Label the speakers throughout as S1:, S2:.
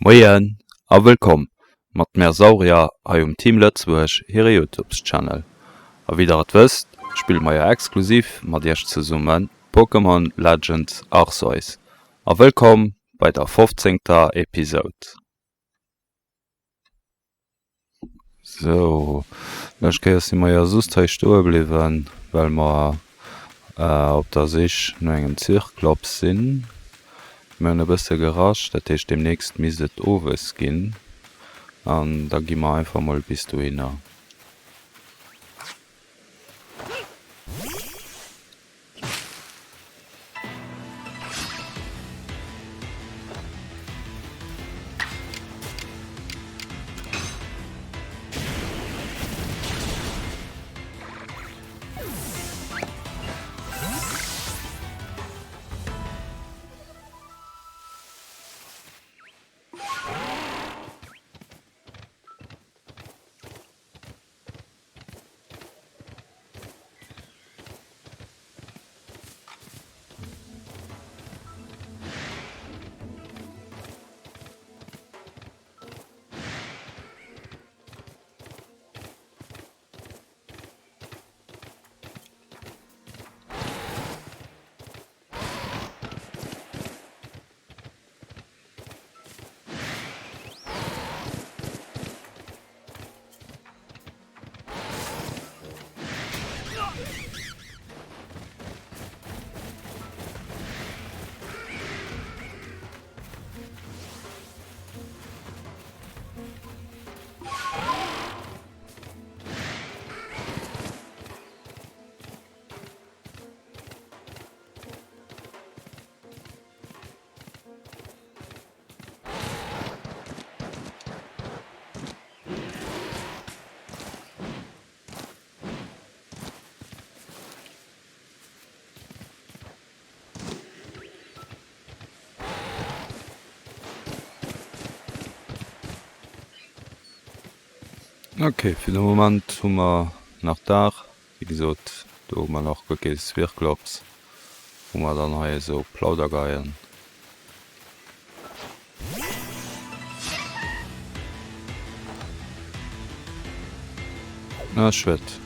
S1: Moien a wëllkom mat Meersaurier hai Team Lëtzwuch hire YouTube-Channel. A wie dat wëst, spill maier exklusiv mat Dich ze summen Pokémon Legends Arceus. A wëllkom bei der 15. Episode. So Mech keiers si maier Sustei stoe bliwen, well ma op der sich no engem Zirklopp sinn. Mënne bësse gerasch, dat hiech demnächst miset owes ginn. An da gimmer einfach mal bis du hinner. Okay, fir den Moment hummer nach Dach, wie gesot, do man noch gokees Wirklops, hummer dann haie so Plaudergeien. Na schwett.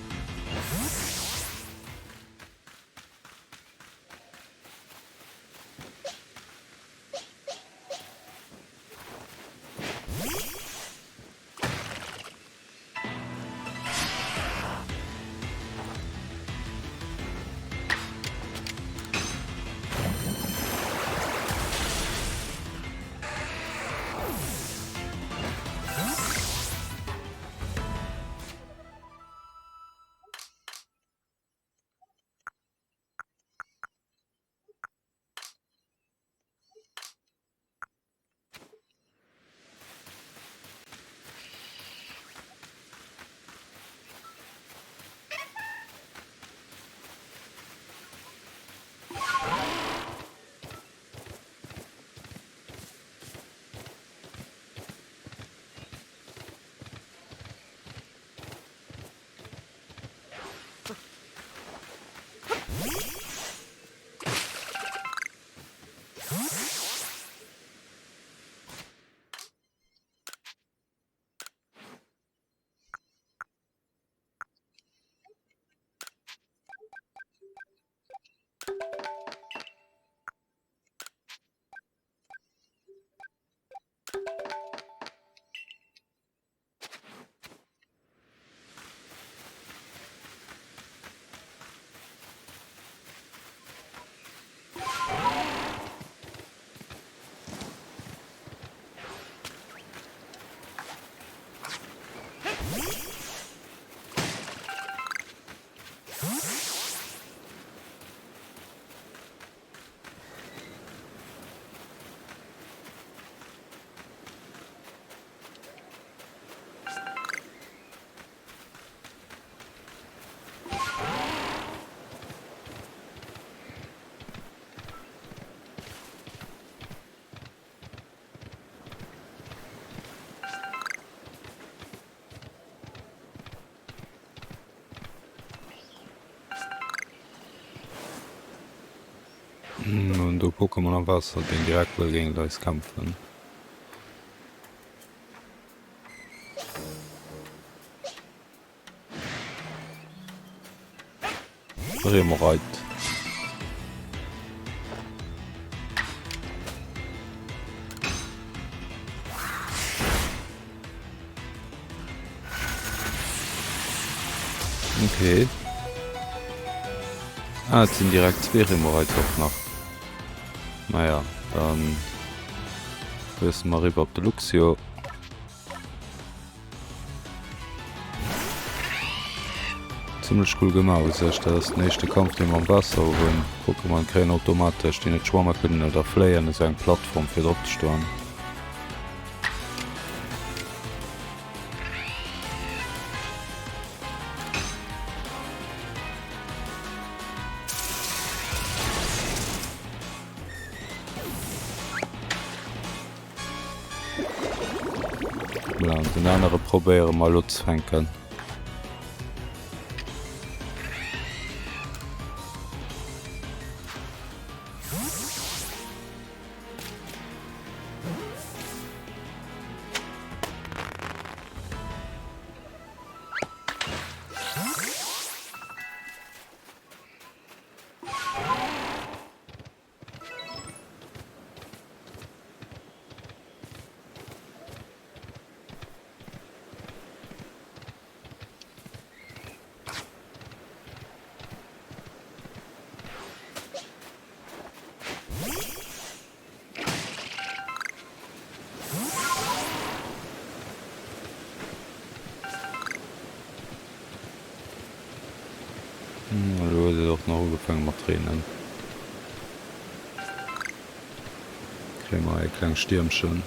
S1: Und du Pokémon am Wasser den direkt will gegen das kämpfen. Remorait. Okay. Ah, jetzt sind direkt 2 Remorait auch noch. Naja, dann wissen wir rüber auf der Luxio. Ziemlich cool gemacht. Das ist der nächste Kampf, den man Wasser holen. Pokémon kriegen automatisch, die nicht schwammen können oder fliehen. Das ist eine Plattform für drauf zu stehen. Ja, und den anderen probieren mal zu fänken. Du hast doch noch angefangen mit Tränen. Kriegen wir ein kleines Stürmchen.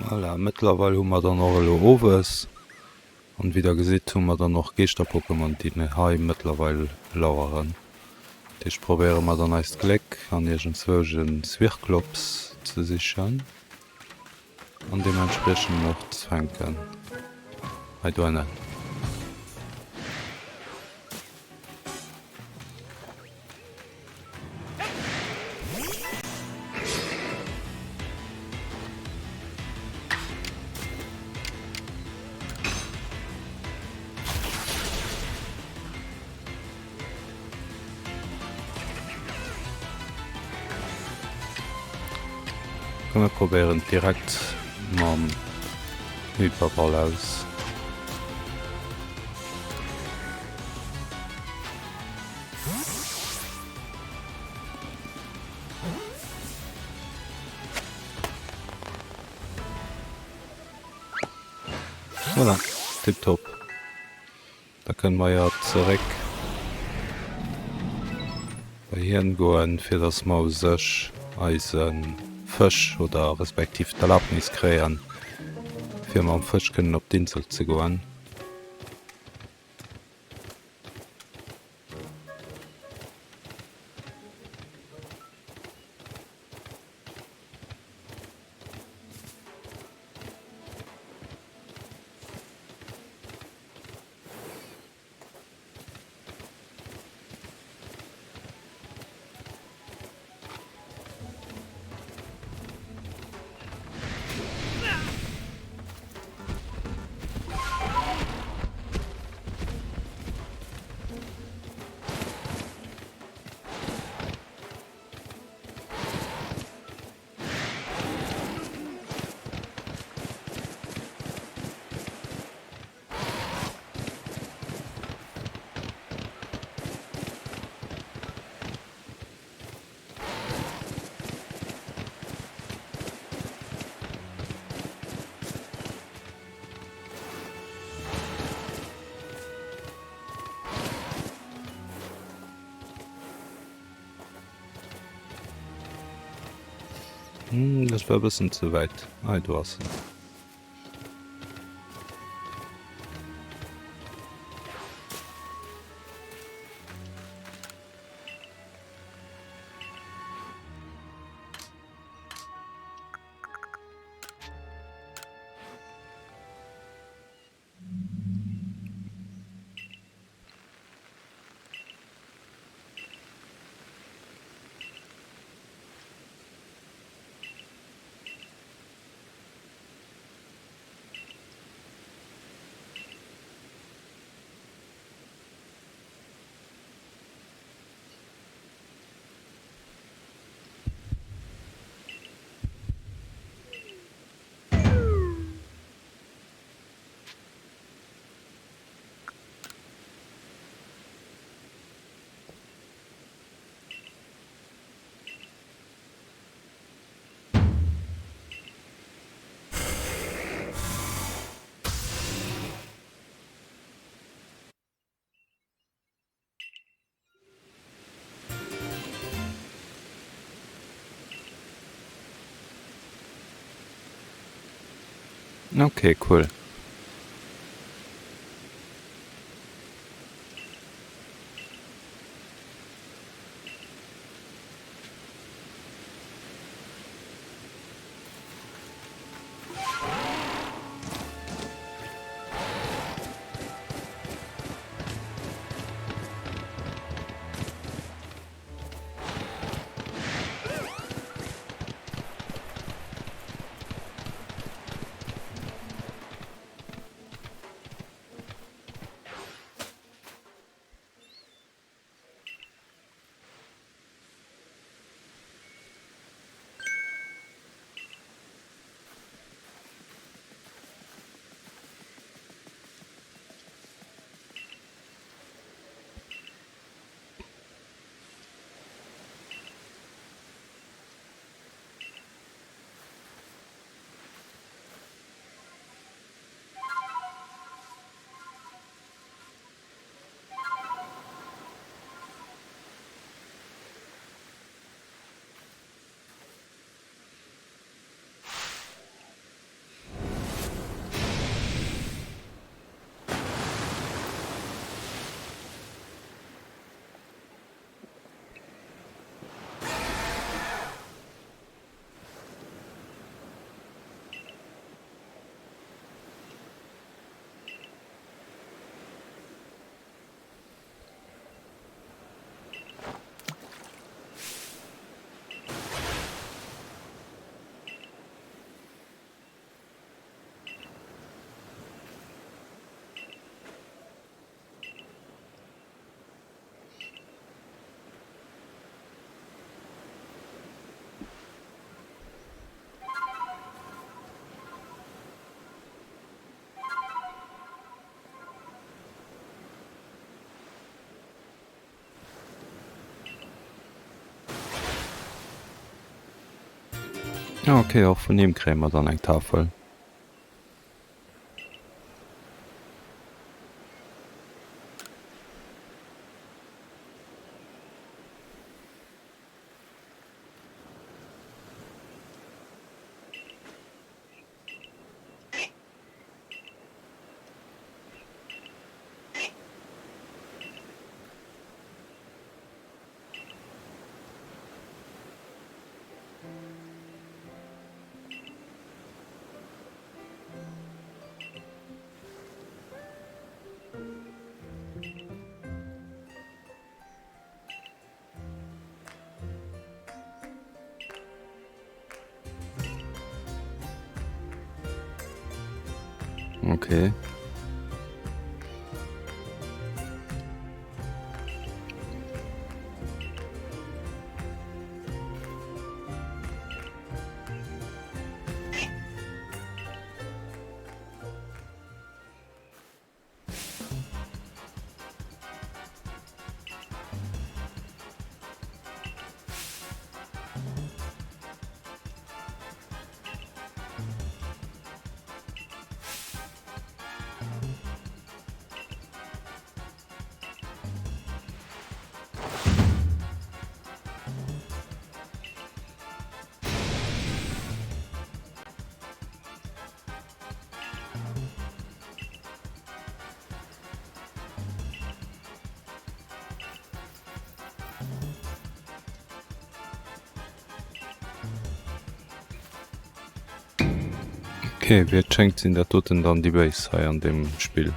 S1: Voilà, mittlerweile haben wir dann noch Overs und wieder gesehen haben wir dann noch Geister-Pokémon, die ne Heim mittlerweile lauern. Ich probiere mal dann erst Glück an irgendwelchen Zwergklops zu sichern und dementsprechend noch zu fänken. I don't know. Können wir probieren direkt mam Hyperball aus. Voilà, tipptopp. Da können wir ja zurück bei Hirn goen fir das Mau sech Eisen Fisch oder respektiv d'Erlaubnis kreieren fir ma am Fisch können op d'Insel ze goen. Das war bisschen zu weit. Du hast. Okay, cool. Ja, okay, auch vun dem krämer dann eng Tafel. Okay. Okay, wie schenkt sinn der toten dann die Base sei an dem Spiel.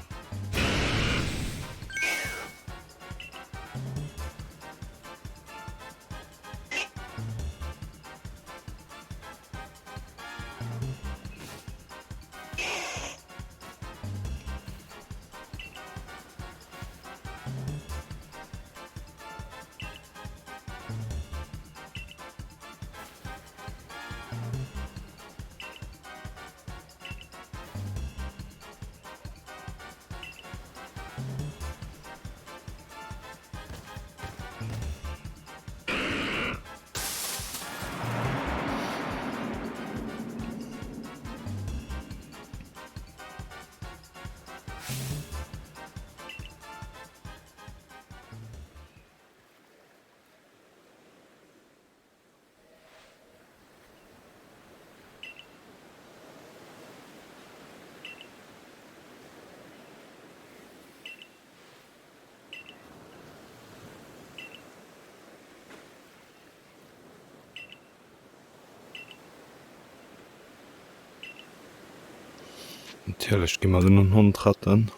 S1: Tierlech gimmer den Hund ratten.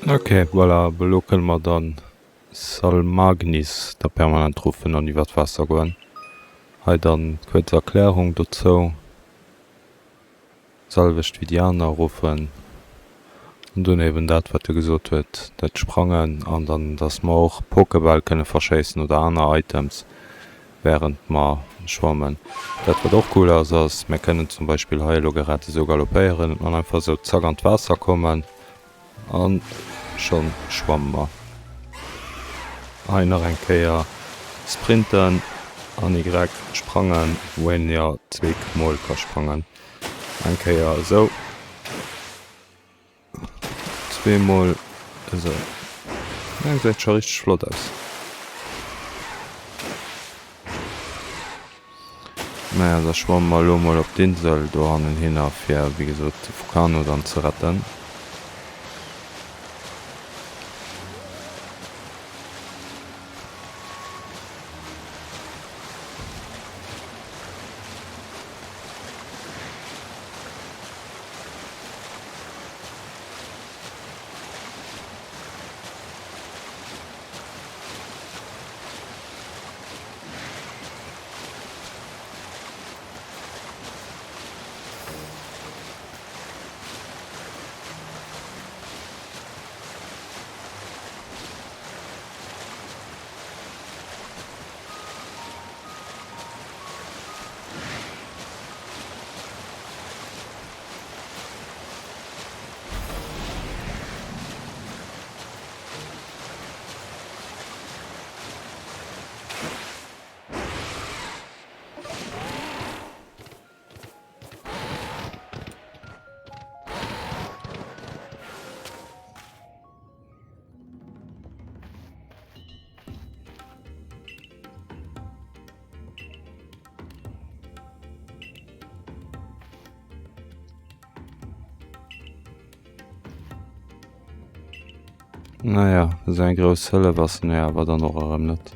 S1: Okay, voilà, belokel mat dann sal Magnis der permanent rufen an iwwer Wasser goen. Hei dann koet Erklärung dozo salwecht wie Diana rufen dun eben dat wat gesot huet, dat sprangen an dann dats ma auch Pokeball kënne verschéessen oder aner Items während ma schwammen. Dat wat doch cool ass me kënnen zum Beispiel heilo gerade so galopéieren an einfach so zaggernd Wasser kommen an schon schwammer. Einer enkeier sprinten an Y sprangen, wenn ja 2 Mol ka sprangen. Enkeier so 2 Mal so. Ja, sieht schon richtig flott aus. Naja, da schwamm mal auf die Insel da hin für, wie gesagt, Vulkano dann zu retten. Naja, se en gros Hëlle was ne awer dann noch erëm net.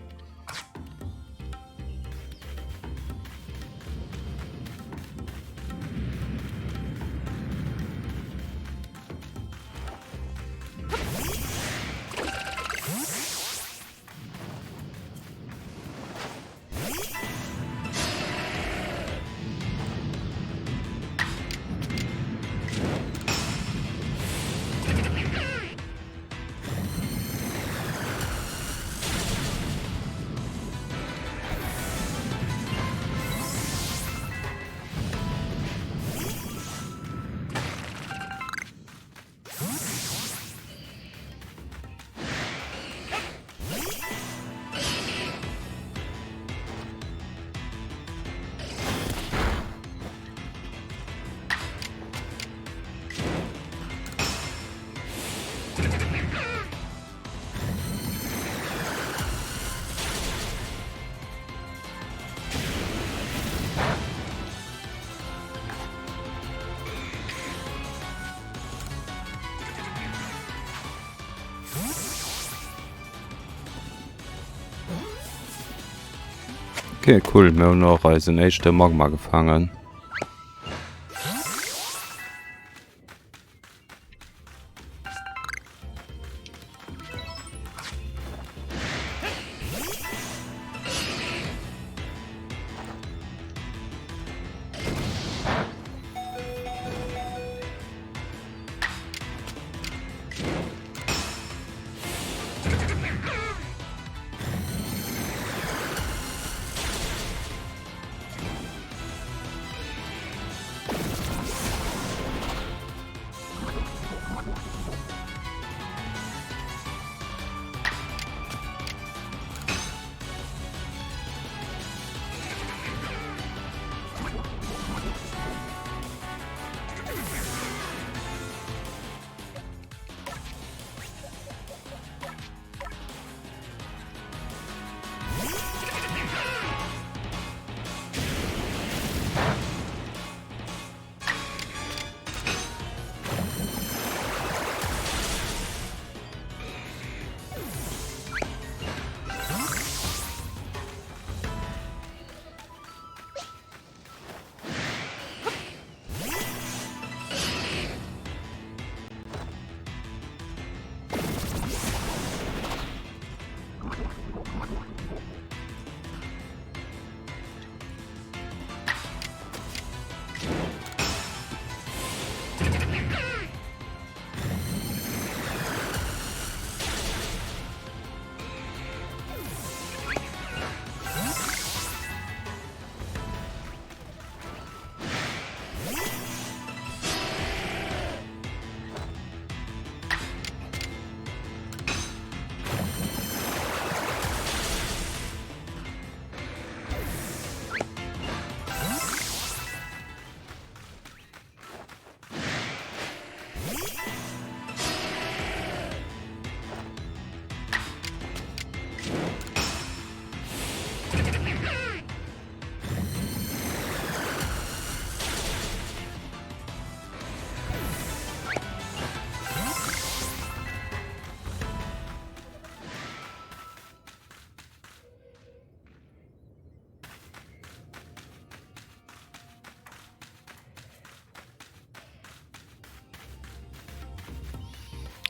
S1: Okay, cool, mir hunn noch als en éichte Magma gefangen.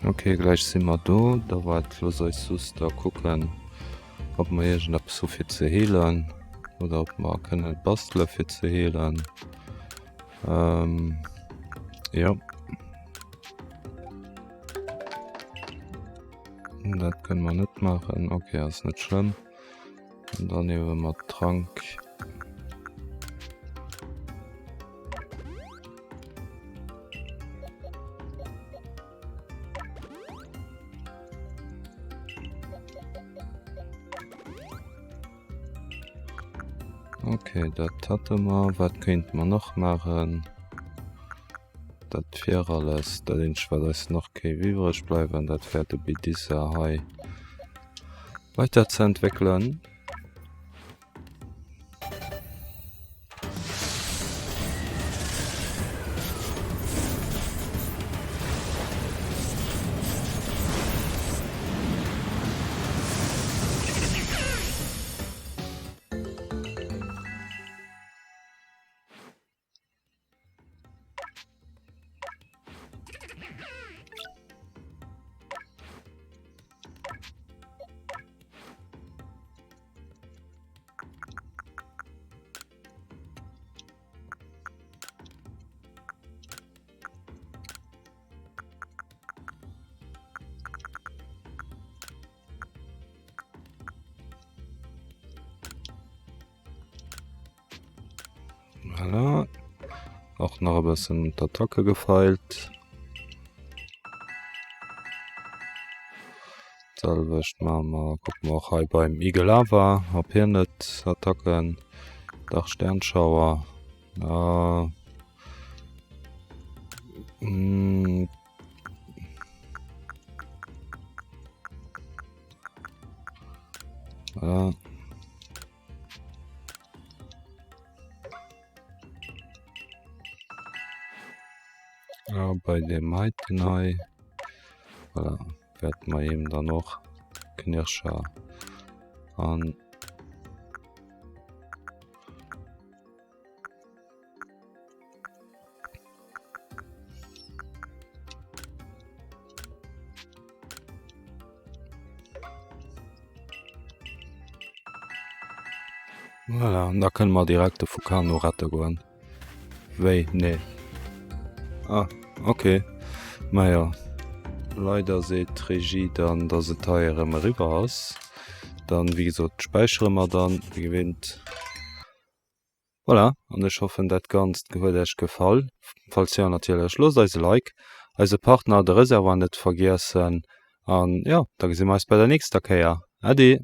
S1: Okay, gleich simmer do, da war los euch sus da gucken, ob ma jegent ab so fir ze heelen oder ob ma kënne Bastler fir ze heelen. Ja. Dat können man net machen. Okay, ass net schlimm. Und dann iwwe mat Trank. Okay, dat hatte man. Wat könnt man noch machen? Dat fir alles, dat den Schwelles noch kei wiewrech bleiwen, dat fährte bi dieser Hai weiter zu entwickeln. auch noch ein bisschen d'Attacke gefeilt. Selwecht Mama gucken auch hier beim Eagle Lava, hab hier nicht Attacken, Dach Sternschauer. Ja. Ja. Ja, bei dem Mighty voilà, werd man eben da noch Knirscher an voilà, und da können wir direkt de Vulkano rette goen. Wéi nee. Ah, okay. Meier. Leider seet Regie dann dat se teierem River ass. Dann wie gesot speicheremmer dann gewinnt. Voilà, an ich hoffe dat ganz gewët ech gefall. Falls ja natürlich Schluss als Like. Also Partner de Reservoir net vergessen. An ja, da gesinn meist bei der nächster Käier. Ade.